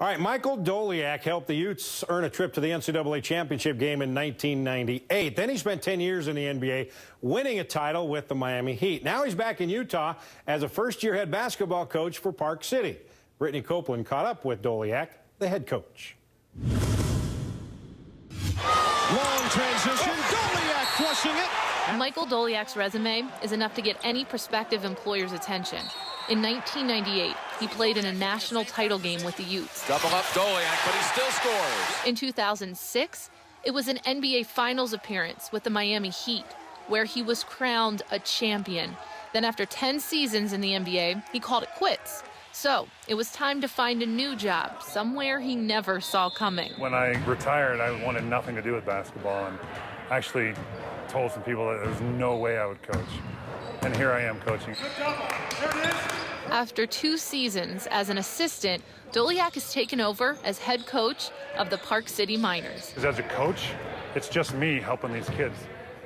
All right, Michael Doleac helped the Utes earn a trip to the NCAA championship game in 1998. Then he spent 10 years in the NBA, winning a title with the Miami Heat. Now he's back in Utah as a first-year head basketball coach for Park City. Brittany Copeland caught up with Doleac, the head coach. Long transition, Doleac flushing it. Michael Doleac's resume is enough to get any prospective employer's attention. In 1998, he played in a national title game with the Utes. Double up Doleac, but he still scores. In 2006, it was an NBA Finals appearance with the Miami Heat, where he was crowned a champion. Then after 10 seasons in the NBA, he called it quits. So it was time to find a new job, somewhere he never saw coming. When I retired, I wanted nothing to do with basketball, and actually told some people that there was no way I would coach. And here I am coaching. After 2 seasons as an assistant, Doleac has taken over as head coach of the Park City Miners. Because as a coach, it's just me helping these kids.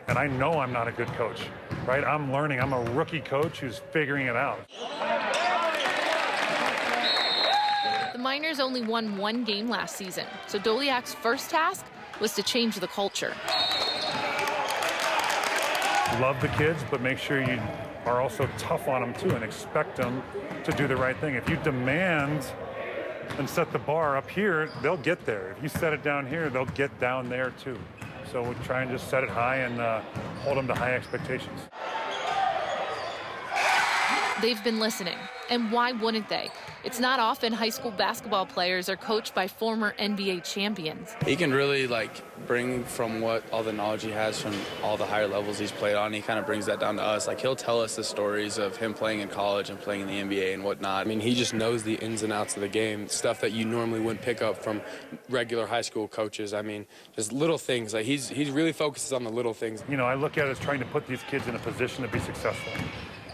And I know I'm not a good coach, right? I'm learning. I'm a rookie coach who's figuring it out. The Miners only won 1 game last season, so Doleac's first task was to change the culture. Love the kids, but make sure you are also tough on them too and expect them to do the right thing. If you demand and set the bar up here, they'll get there. If you set it down here, they'll get down there too. So we try and just set it high and hold them to high expectations. They've been listening, and why wouldn't they? It's not often high school basketball players are coached by former NBA champions. He can really bring from what all the knowledge he has from all the higher levels he's played on. He kind of brings that down to us. He'll tell us the stories of him playing in college and playing in the NBA and whatnot. I mean, he just knows the ins and outs of the game, stuff that you normally wouldn't pick up from regular high school coaches. I mean, just little things. He really focuses on the little things. You know, I look at it as trying to put these kids in a position to be successful.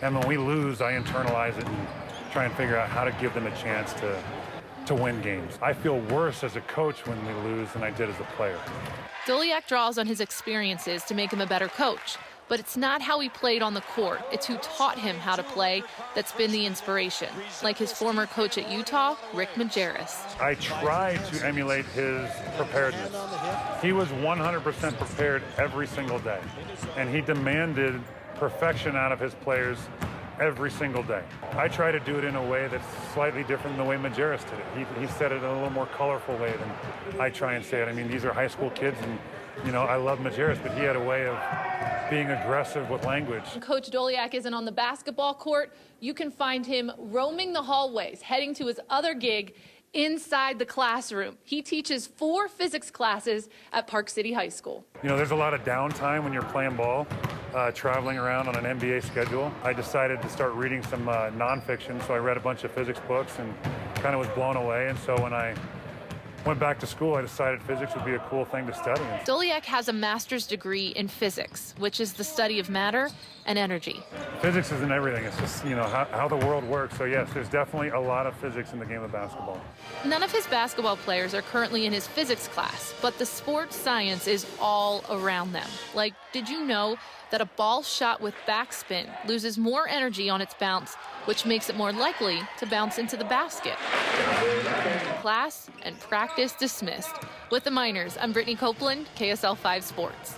And when we lose, I internalize it and try and figure out how to give them a chance to win games. I feel worse as a coach when we lose than I did as a player. Doleac draws on his experiences to make him a better coach, but it's not how he played on the court. It's who taught him how to play that's been the inspiration, like his former coach at Utah, Rick Majerus. I tried to emulate his preparedness. He was 100% prepared every single day, and he demanded perfection out of his players every single day. I try to do it in a way that's slightly different than the way Majerus did it. He said it in a little more colorful way than I try and say it. I mean, these are high school kids, and, you know, I love Majerus, but he had a way of being aggressive with language. Coach Doleac isn't on the basketball court. You can find him roaming the hallways, heading to his other gig inside the classroom. He teaches 4 physics classes at Park City High School. You know, there's a lot of downtime when you're playing ball, traveling around on an NBA schedule. I decided to start reading some nonfiction, so I read a bunch of physics books and kind of was blown away. And so when I went back to school, I decided physics would be a cool thing to study. Doleac has a master's degree in physics, which is the study of matter and energy. Physics isn't everything. It's just, you know, how the world works. So yes, there's definitely a lot of physics in the game of basketball. None of his basketball players are currently in his physics class, but the sports science is all around them. Like, did you know that a ball shot with backspin loses more energy on its bounce, which makes it more likely to bounce into the basket? Class and practice dismissed. With the Miners, I'm Brittany Copeland, KSL 5 Sports.